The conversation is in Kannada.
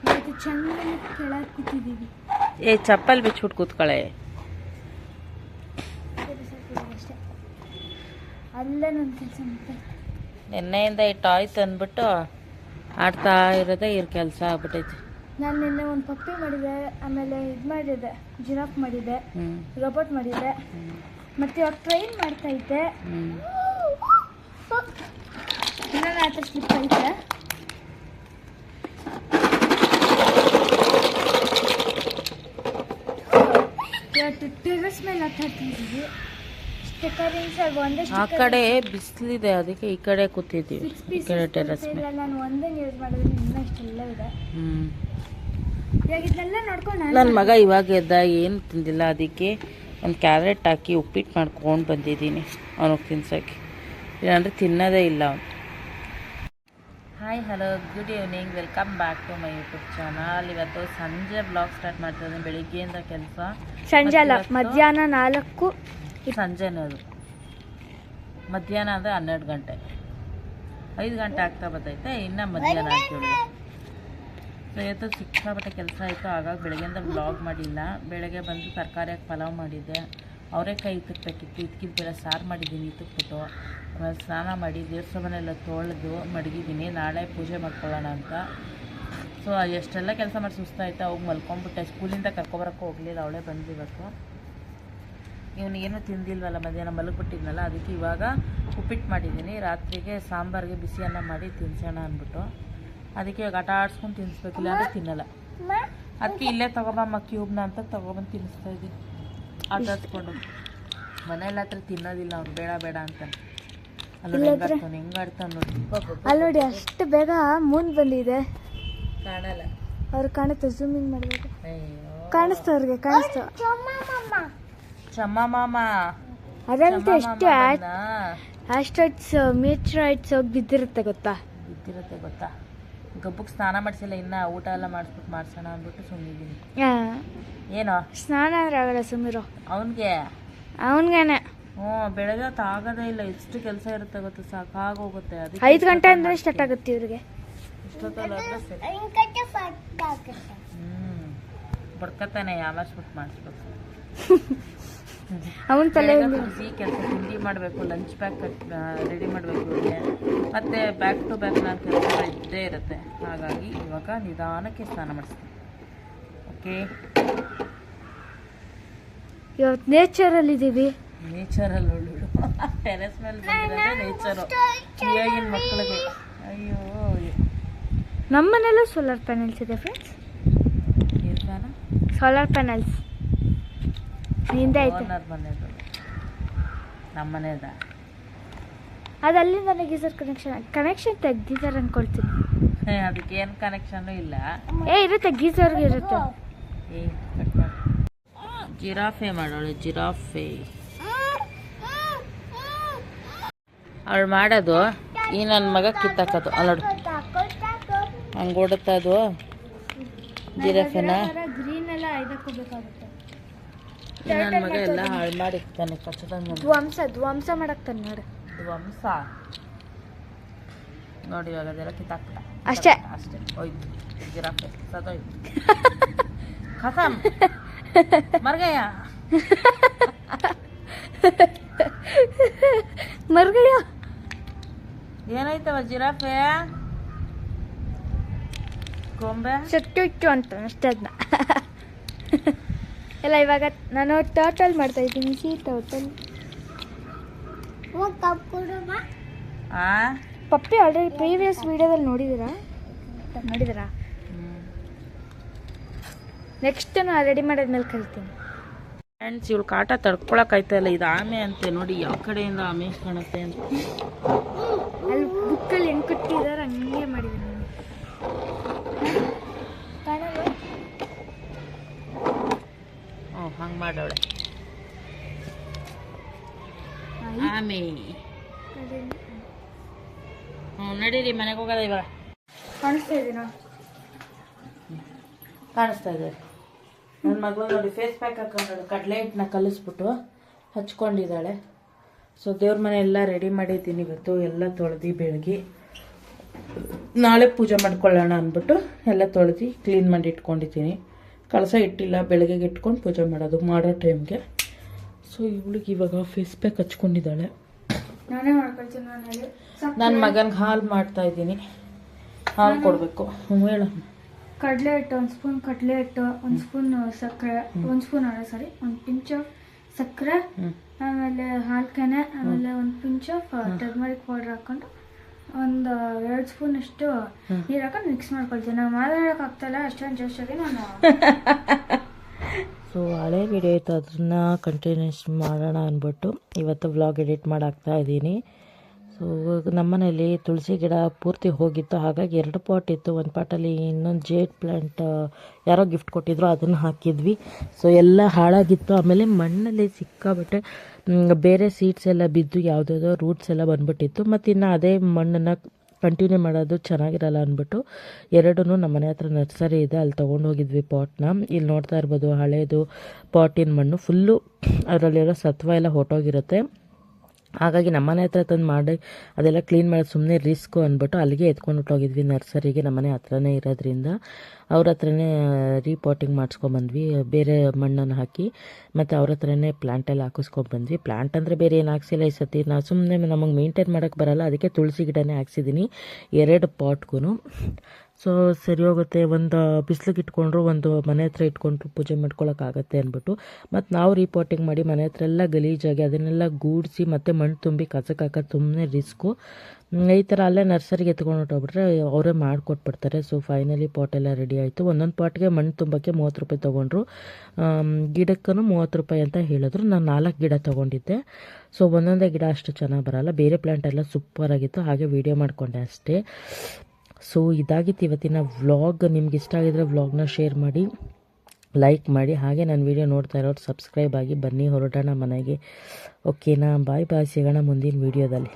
ಇವತ್ತು ಚೆನ್ನಾಗಿ ಕೆಳಗೆ ಕೂತಿದ್ದೀವಿ. ಏ ಚಪ್ಪಲ್ ಬಿಚ್ಬಿಟ್ಟು ಕೂತ್ಕೊಳ್ಳೆ. ಅಷ್ಟೇ ಅಲ್ಲೇ ನನ್ನ ಕೆಲಸ ಮತ್ತೆ ನಿನ್ನೆಯಿಂದ ಈ ಟಾಯ್ ತಂದ್ಬಿಟ್ಟು ಆಡ್ತಾ ಇರೋದೇ ಇವ್ರ ಕೆಲಸ ಆಗ್ಬಿಟ್ಟೈತಿ. ನಾನು ನಿನ್ನೆ ಒಂದು ಪಪ್ಪಿ ಮಾಡಿದೆ, ಆಮೇಲೆ ಇದು ಮಾಡಿದೆ, ಜಿರಾಫ್ ಮಾಡಿದೆ, ರೋಬೋಟ್ ಮಾಡಿದೆ, ಮತ್ತೆ ಇವಾಗ ಟ್ರೈನ್ ಮಾಡ್ತಾ ಇದ್ದೆ. ಇನ್ನೊಂದು ಆಟ ಸ್ಲಿಪ್ ಐತೆ. ಇವತ್ತು ಟೆರೆಸ್ ಮೇಲೆ ಆಟ ಆಡ್ತಿದ್ದೀವಿ. ಆ ಕಡೆ ಬಿಸಿಲಿದೆ, ಅದಕ್ಕೆ ಈ ಕಡೆ ಕೂತಿದ್ದೀವಿ. ಈ ಕಡೆ ಟೆರೆಸ್ ಮೇಲೆ ನಾನು ಒಂದೇ ಯೂಸ್ ಮಾಡಿದ್ರೆ ಇನ್ನೂ ಇಷ್ಟೆಲ್ಲ ಇದೆ. ಇವಾಗ ಇದನ್ನೆಲ್ಲ ನೋಡ್ಕೊಂಡು ನನ್ನ ಮಗ ಇವಾಗ ಎದ್ದ, ಏನು ತಿಂದಿಲ್ಲ. ಅದಕ್ಕೆ ಒಂದು ಕ್ಯಾರೆಟ್ ಹಾಕಿ ಉಪ್ಪಿಟ್ಟು ಮಾಡ್ಕೊಂಡು ಬಂದಿದ್ದೀನಿ ಅವನಿಗೆ ತಿನ್ಸೋಕ್ಕೆ. ಇಲ್ಲಾಂದರೆ ತಿನ್ನೋದೇ ಇಲ್ಲ ಅವನು. Hi hello good evening, welcome back to my YouTube channel. ಇವತ್ತು ಸಂಜೆ ಬ್ಲಾಗ್ ಸ್ಟಾರ್ಟ್ ಮಾಡ್ತಿದ್ದೀನಿ. ಬೆಳಿಗ್ಗೆಯಿಂದ ಕೆಲಸ. ಸಂಜೆ ಅಲ್ಲ, ಮಧ್ಯಾಹ್ನ 4 ಸಂಜೆನೇ. ಅದು ಮಧ್ಯಾಹ್ನ ಅಂದರೆ 12 ಗಂಟೆ, 5 ಗಂಟೆ ಆಗ್ತಾ ಬರ್ತೈತೆ. ಇನ್ನು ಮಧ್ಯಾಹ್ನ ಆಗ್ತೀವಿ. ಸೊ ಇವತ್ತು ಸಿಕ್ಕಾಪಟ್ಟೆ ಕೆಲಸ ಆಯಿತು. ಹಾಗಾಗಿ ಬೆಳಗ್ಗೆಯಿಂದ ವ್ಲಾಗ್ ಮಾಡಿಲ್ಲ. ಬೆಳಗ್ಗೆ ಬಂದು ತರಕಾರಿಯಾಗಿ ಪಲಾವ್ ಮಾಡಿದ್ದೆ. ಅವರೆಕಾಯಿ ಇಕ್ಕಬೇಕಿತ್ತು, ಇಕ್ಕಿದ್ದಿಲ್ಲ. ಸಾರು ಮಾಡಿದ್ದೀನಿ ಇತ್ತಕ್ಬಿಟ್ಟು. ಆಮೇಲೆ ಸ್ನಾನ ಮಾಡಿ ದೇವ್ರ ಸಾಮಾನೆಲ್ಲ ತೊಳೆದು ಮಡಗಿದ್ದೀನಿ. ನಾಳೆ ಪೂಜೆ ಮಾಡ್ಕೊಳ್ಳೋಣ ಅಂತ. ಸೊ ಎಷ್ಟೆಲ್ಲ ಕೆಲಸ ಮಾಡಿ ಸುಸ್ತಾಯ್ತು. ಅವಾಗ ಮಲ್ಕೊಂಡ್ಬಿಟ್ಟೆ. ಸ್ಕೂಲಿಂದ ಕರ್ಕೊಬರೋಕ್ಕೂ ಹೋಗಲಿಲ್ಲ, ಅವಳೇ ಬಂದಿರಬೇಕು. ಇವನಿಗೇನು ತಿಂದಿಲ್ವಲ್ಲ, ಮಧ್ಯಾಹ್ನ ಮಲಗಿಬಿಟ್ಟಿದ್ನಲ್ಲ. ಅದಕ್ಕೆ ಇವಾಗ ಉಪ್ಪಿಟ್ಟು ಮಾಡಿದ್ದೀನಿ. ರಾತ್ರಿಗೆ ಸಾಂಬಾರಿಗೆ ಬಿಸಿ ಅನ್ನ ಮಾಡಿ ತಿನ್ಸೋಣ ಅಂದ್ಬಿಟ್ಟು. ಅದಕ್ಕೆ ಇವಾಗ ಆಟ ಆಡ್ಸ್ಕೊಂಡು ತಿನ್ನಿಸ್ಬೇಕಿಲ್ಲ ಅಂದರೆ ತಿನ್ನಲ್ಲ. ಅದಕ್ಕೆ ಇಲ್ಲೇ ತೊಗೊಬಮ್ಮ ಕ್ಯೂಬ್ನ ಅಂತ ತೊಗೊಬಂದು ತಿನ್ನಿಸ್ತಾ ಇದ್ದೀನಿ. ಆಟ ಆಡ್ಸ್ಕೊಂಡು ಮನೇಲಿ ಹತ್ರ ತಿನ್ನೋದಿಲ್ಲ ಅವ್ನು, ಬೇಡ ಬೇಡ ಅಂತ. ಅಲ್ಲಿ ಹೆಂಗಾಡ್ತಾನೆ ನೋಡಿ. ಅಲ್ಲಿ ನೋಡಿ, ಅಷ್ಟು ಬೇಗ ಮೂನ್ ಬಂದಿದೆ. ಕಾಣಲ್ಲ, ಅವ್ರು ಕಾಣುತ್ತೆ. ಝೂಮಿಂಗ್ ಮಾಡಬೇಕು. ಕಾಣಿಸ್ತಾ ಅವ್ರಿಗೆ, ಕಾಣಿಸ್ತಾ. ಚಮ್ಮ ಮಾಮ ಅದಂತೆ ಎಷ್ಟು ಆಸ್ಟ್ರಾಯ್ಡ್ಸ್ ಮೀಟ್ರಾಯ್ಡ್ಸ್ ಹೋಗಿ ಬಿದ್ದಿರುತ್ತೆ ಗೊತ್ತಾ. ಗಬ್ಬಕ್ಕೆ ಸ್ನಾನ ಮಾಡಿಸಿಲ್ಲ, ಇನ್ನು ಊಟ ಎಲ್ಲ ಮಾಡಿಸ್ಬಿಟ್ಟು ಮಾಡ್ಸೋಣ ಅಂದ್ಬಿಟ್ಟು ಸುಮ್ಮನಿದ್ದೀನಿ. ಏನೋ ಸ್ನಾನ ಅಂದ್ರೆ ಆಗಲ್ಲ ಸುಮ್ಮಿರೋ. ಅವನ್ಗೇನೆ ಬೆಳಗ್ಗೆ ಹೊತ್ತು ಆಗೋದೇ ಇಲ್ಲ. ಎಷ್ಟು ಕೆಲಸ ಇರುತ್ತೆ ಗೊತ್ತು, ಸಾಕಾಗೋಗುತ್ತೆ. ಅದಕ್ಕೆ 5 ಗಂಟೆ ಅಂದರೆ ಸ್ಟಾರ್ಟ್ ಆಗುತ್ತೆ ಇವ್ರಿಗೆ. ಇಷ್ಟೊತ್ತಲ್ಲ ಬಡ್ಕತಾನೆ, ಯಾವಸ್ಬಿಟ್ಟು ಮಾಡಿಸ್ಬೇಕು. ಅವನ ತಲೆ ಬಿಸಿ ಕೆಲಸ. ತಿಂಡಿ ಮಾಡಬೇಕು, ಲಂಚ್ ಪ್ಯಾಕ್ ರೆಡಿ ಮಾಡಬೇಕು ಇವರಿಗೆ. ಮತ್ತು ಬ್ಯಾಕ್ ಟು ಬ್ಯಾಕ್ ನಾನು ಕೆಲಸ ಇದ್ದೇ ಇರುತ್ತೆ. ಹಾಗಾಗಿ ಇವಾಗ ನಿಧಾನಕ್ಕೆ ಸ್ನಾನ ಮಾಡಿಸ್ತೀನಿ. ಓಕೆ, ಇವತ್ತು ನೇಚರಲ್ಲಿದ್ದೀವಿ. ನೇಚರಲ್ಲಿ ಒಳ್ಳು ಟೆರೆಸ್ ಮೇಲೆ ಬಂದಿರೋದೇ ನೇಚರು ಈಗಿನ ಮಕ್ಕಳಿಗೆ. ಅಯ್ಯೋ, ನಮ್ಮನೆಯಲ್ಲೂ ಸೋಲಾರ್ ಪ್ಯಾನೆಲ್ಸ್ ಇದೆ ಫ್ರೆಂಡ್ಸ್. ಸೋಲಾರ್ ಪ್ಯಾನೆಲ್ಸ್ ಹಿಂದೆ ಐತೆ. ನಮ್ಮ ಮನೆಯದ ಅದಲ್ಲಿ ನನಗೆ ಗೀಸರ್ ಕನೆಕ್ಷನ್ ತೆಗ್ದಿದ್ದಾರೆ ಅನ್ಕೊಳ್ತೀನಿ. ಅದಕ್ಕೆ ಏನು ಕನೆಕ್ಷನ್ ಇಲ್ಲ. ಇರುತ್ತೆ, ಗೀಸರ್ಗೆ ಇರುತ್ತೆ. ಜಿರಾಫೆ ಮಾಡೋಳು, ಜಿರಾಫೆ ಅವಳು ಮಾಡೋದು. ಈ ನನ್ನ ಮಗ ಕಿತ್ತಾಕೋದು. ಅಲ್ಲೋಡು ಹಂಗೆ ಓಡುತ್ತದು ಜಿರಾಫೆನ. ಗ್ರೀನ್ ಎಲ್ಲ ಇದಕ್ಕೋಬೇಕಾಗುತ್ತೆ. ನನ್ನ ಮಗ ಎಲ್ಲ ಹಾಳು ಮಾಡಿರ್ತಾನೆ. ಕಚ್ಚದಂಗೆ ಧ್ವಂಸ ಮಾಡಕ್ತಾನೆ ನೋಡಿ. ಧ್ವಂಸ ನೋಡಿ. ಇವಾಗ ಅದೆಲ್ಲ ಕಿತ್ತಾಕ್ಬಿಟ್ಟ. ಅಷ್ಟೇ ಹೋಯ್ತು ಜಿರಾಫೆ, ಸದೋಯ್ತು. ಖತಮ್ ಮರ್ಗಯ್ಯ ಮರ್ಗಯ್ಯ. ಏನಾಯ್ತವ ಜಿರಾಫೆ? ಕೊಂಬೆ ಸತ್ತು ಅಂತ ಅಷ್ಟೇ. ಅದನ್ನ ಎಲ್ಲ ಇವಾಗ ನಾನು ಟೋಟಲ್ ಮಾಡ್ತಾ ಇದ್ದೀನಿ. ಟೋಟಲ್ ಪಪ್ಪಿ ಆಲ್ರೆಡಿ ಪ್ರೀವಿಯಸ್ ವಿಡಿಯೋದಲ್ಲಿ ನೋಡಿದ್ದೀರಾ? ನೆಕ್ಸ್ಟ್ ನಾನು ರೆಡಿ ಮಾಡೋದ್ಮೇಲೆ ಕಲಿತೀನಿ. ಫ್ರೆಂಡ್ಸ್, ಇವಳು ಕಾಟ ತಡ್ಕೊಳಕ್ಕಾಯ್ತಲ್ಲ. ಇದು ಆಮೆ ಅಂತೆ ನೋಡಿ, ಯಾವ ಕಡೆಯಿಂದ ಆಮೆ ಕಾಣುತ್ತೆ ಅಂತ. ಅಲ್ಲಿ ಬುಕ್ಕಲ್ಲಿ ಹೆಂಗೆ ಕೊಟ್ಟಿದ್ದಾರೆ ಹಂಗೆ ಮಾಡಿದ್ದೀನಿ. ಹಂಗೆ ಮಾಡವಳೆ ಆಮೆ. ನಡೀರಿ ಮನೆಗೆ ಹೋಗೋದ. ಇವಾಗ ಕಾಣಿಸ್ತಾ ಇದೆ. ನನ್ನ ಮಗಳು ನೋಡಿ ಫೇಸ್ ಪ್ಯಾಕ್ ಹಾಕೊಂಡು ಕಡಲೆ ಹಿಟ್ಟನ್ನ ಕಲಿಸ್ಬಿಟ್ಟು ಹಚ್ಕೊಂಡಿದ್ದಾಳೆ. ಸೊ ದೇವ್ರ ಮನೆ ಎಲ್ಲ ರೆಡಿ ಮಾಡಿದ್ದೀನಿ ಇವತ್ತು. ಎಲ್ಲ ತೊಳೆದು ಬೆಳಗ್ಗೆ ನಾಳೆ ಪೂಜೆ ಮಾಡ್ಕೊಳ್ಳೋಣ ಅಂದ್ಬಿಟ್ಟು ಎಲ್ಲ ತೊಳೆದು ಕ್ಲೀನ್ ಮಾಡಿ ಇಟ್ಕೊಂಡಿದ್ದೀನಿ. ಕಳಸ ಇಟ್ಟಿಲ್ಲ, ಬೆಳಗ್ಗೆಗೆ ಇಟ್ಕೊಂಡು ಪೂಜೆ ಮಾಡೋದು ಮಾಡೋ ಟೈಮ್ಗೆ. ಸೊ ಇವಳಿಗೆ ಇವಾಗ ಫೇಸ್ ಪ್ಯಾಕ್ ಹಚ್ಕೊಂಡಿದ್ದಾಳೆ. ನಾನೇ ಮಾಡ್ಕೊಳ್ತೀನಿ. ನನ್ನ ಮಗನಿಗೆ ಹಾಲು ಮಾಡ್ತಾ ಇದ್ದೀನಿ. ಹಾಲು ಕೊಡಬೇಕು. ಹೇಳ. ಕಡಲೆ ಹಿಟ್ಟು 1 ಸ್ಪೂನ್, ಕಡಲೆ ಹಿಟ್ಟು 1 ಸ್ಪೂನ್, ಸಕ್ಕರೆ 1 ಸ್ಪೂನ್ ಅಲ್ಲ ಸಾರಿ 1 ಪಿಂಚ್ ಆಫ್ ಸಕ್ಕರೆ, ಆಮೇಲೆ ಹಾಲು ಕೆನೆ, ಆಮೇಲೆ 1 ಪಿಂಚ್ ಆಫ್ ಟರ್ಮರಿಕ್ ಪೌಡರ್ ಹಾಕೊಂಡು 2 ಸ್ಪೂನ್ ಅಷ್ಟು ನೀರು ಹಾಕೊಂಡು ಮಿಕ್ಸ್ ಮಾಡ್ಕೊಳ್ತೀನಿ. ನಾವು ಮಾತಾಡೋಕೆ ಆಗ್ತಾಯಿಲ್ಲ ಅಷ್ಟೊಂದು ಜೋಶಾಗಿ ನಾನು. ಸೊ ಹಳೆ ವಿಡಿಯೋ ಇತ್ತು, ಅದನ್ನ ಕಂಟಿನ್ಯೂಸ್ ಮಾಡೋಣ ಅಂದ್ಬಿಟ್ಟು ಇವತ್ತು ವ್ಲಾಗ್ ಎಡಿಟ್ ಮಾಡಾಕ್ತಾ ಇದ್ದೀನಿ. ಸೊ ನಮ್ಮನೇಲಿ ತುಳಸಿ ಗಿಡ ಪೂರ್ತಿ ಹೋಗಿತ್ತು, ಹಾಗಾಗಿ 2 ಪಾಟ್ ಇತ್ತು. ಒಂದು ಪಾಟಲ್ಲಿ ಇನ್ನೊಂದು ಜೇಡ್ ಪ್ಲ್ಯಾಂಟ್ ಯಾರೋ ಗಿಫ್ಟ್ ಕೊಟ್ಟಿದ್ರು, ಅದನ್ನು ಹಾಕಿದ್ವಿ. ಸೊ ಎಲ್ಲ ಹಾಳಾಗಿತ್ತು. ಆಮೇಲೆ ಮಣ್ಣಲ್ಲಿ ಸಿಕ್ಕಾಬಿಟ್ಟೆ ಬೇರೆ ಸೀಡ್ಸ್ ಎಲ್ಲ ಬಿದ್ದು ಯಾವುದಾದ್ರೂ ರೂಟ್ಸ್ ಎಲ್ಲ ಬಂದ್ಬಿಟ್ಟಿತ್ತು. ಮತ್ತು ಇನ್ನು ಅದೇ ಮಣ್ಣನ್ನು ಕಂಟಿನ್ಯೂ ಮಾಡೋದು ಚೆನ್ನಾಗಿರಲ್ಲ ಅಂದ್ಬಿಟ್ಟು 2 ನಮ್ಮ ಮನೆ ಹತ್ರ ನರ್ಸರಿ ಇದೆ, ಅಲ್ಲಿ ತೊಗೊಂಡು ಹೋಗಿದ್ವಿ ಪಾಟ್ನ. ಇಲ್ಲಿ ನೋಡ್ತಾ ಇರ್ಬೋದು ಹಳೇದು ಪಾಟಿನ ಮಣ್ಣು ಫುಲ್ಲು ಅದರಲ್ಲಿರೋ ಸತ್ವ ಎಲ್ಲ ಹೊಟ್ಟೋಗಿರುತ್ತೆ. ಹಾಗಾಗಿ ನಮ್ಮನೆ ಹತ್ರ ತಂದು ಮಾಡಿ ಅದೆಲ್ಲ ಕ್ಲೀನ್ ಮಾಡೋದು ಸುಮ್ಮನೆ ರಿಸ್ಕು ಅಂದ್ಬಿಟ್ಟು ಅಲ್ಲಿಗೆ ಎತ್ಕೊಂಡು ಹೋಗಿದ್ವಿ ನರ್ಸರಿಗೆ. ನಮ್ಮನೆ ಹತ್ರನೇ ಇರೋದ್ರಿಂದ ಅವ್ರ ಹತ್ರನೇ ರೀಪಾಟಿಂಗ್ ಮಾಡಿಸ್ಕೊಂಬಂದ್ವಿ, ಬೇರೆ ಮಣ್ಣನ್ನು ಹಾಕಿ. ಮತ್ತು ಅವ್ರ ಹತ್ರನೇ ಪ್ಲ್ಯಾಂಟೆಲ್ಲ ಹಾಕಿಸ್ಕೊಂಡ್ಬಂದ್ವಿ. ಪ್ಲ್ಯಾಂಟ್ ಅಂದರೆ ಬೇರೆ ಏನು ಹಾಕ್ಸಿಲ್ಲ ಈ ಸತಿ. ನಾವು ಸುಮ್ಮನೆ ನಮಗೆ ಮೇಂಟೈನ್ ಮಾಡೋಕ್ಕೆ ಬರೋಲ್ಲ, ಅದಕ್ಕೆ ತುಳಸಿ ಗಿಡನೇ ಹಾಕ್ಸಿದ್ದೀನಿ 2 ಪಾಟ್ಗೂ. ಸೊ ಸರಿ ಹೋಗುತ್ತೆ. ಒಂದು ಬಿಸಿಲಿಗೆ ಇಟ್ಕೊಂಡ್ರು, ಒಂದು ಮನೆ ಹತ್ರ ಇಟ್ಕೊಂಡ್ರು ಪೂಜೆ ಮಾಡ್ಕೊಳಕ್ಕಾಗತ್ತೆ ಅಂದ್ಬಿಟ್ಟು ಮತ್ತು ನಾವು ರೀಪಾಟಿಂಗ್ ಮಾಡಿ ಮನೆ ಹತ್ರ ಎಲ್ಲ ಗಲೀಜಾಗಿ ಅದನ್ನೆಲ್ಲ ಗೂಡಿಸಿ ಮತ್ತು ಮಣ್ಣು ತುಂಬಿ ಕಸಕ್ಕೆ ಹಾಕೋದು ಸುಮ್ಮನೆ ರಿಸ್ಕು. ಈ ಥರ ಅಲ್ಲೇ ನರ್ಸರಿಗೆ ಎತ್ಕೊಂಡು ಹೊಟ್ಟೋಗ್ಬಿಟ್ರೆ ಅವರೇ ಮಾಡಿಕೊಟ್ಬಿಡ್ತಾರೆ. ಸೊ ಫೈನಲಿ ಪಾಟೆಲ್ಲ ರೆಡಿ ಆಯಿತು. ಒಂದೊಂದು ಪಾಟ್ಗೆ ಮಣ್ಣು ತುಂಬಕ್ಕೆ 30 ರೂಪಾಯಿ ತೊಗೊಂಡ್ರು, ಗಿಡಕ್ಕೂ 30 ರೂಪಾಯಿ ಅಂತ ಹೇಳಿದ್ರು. ನಾನು 4 ಗಿಡ ತೊಗೊಂಡಿದ್ದೆ. ಸೊ ಒಂದೊಂದೇ ಗಿಡ ಅಷ್ಟು ಚೆನ್ನಾಗಿ ಬರೋಲ್ಲ, ಬೇರೆ ಪ್ಲ್ಯಾಂಟ್ ಎಲ್ಲ ಸೂಪರಾಗಿತ್ತು, ಹಾಗೆ ವೀಡಿಯೋ ಮಾಡಿಕೊಂಡೆ ಅಷ್ಟೇ. ಸೊ ಇದಾಗಿತ್ತು ಇವತ್ತಿನ ವ್ಲಾಗ್. ನಿಮ್ಗೆ ಇಷ್ಟ ಆಗಿದ್ರೆ ವ್ಲಾಗ್ನ ಶೇರ್ ಮಾಡಿ, ಲೈಕ್ ಮಾಡಿ, ಹಾಗೆ ನನ್ನ ವೀಡಿಯೋ ನೋಡ್ತಾ ಇರೋರು ಸಬ್ಸ್ಕ್ರೈಬ್ ಆಗಿ. ಬನ್ನಿ ಹೊರಡೋಣ ಮನೆಗೆ. ಓಕೆನಾ? ಬಾಯ್ ಬಾಯ್, ಸಿಗೋಣ ಮುಂದಿನ ವೀಡಿಯೋದಲ್ಲಿ.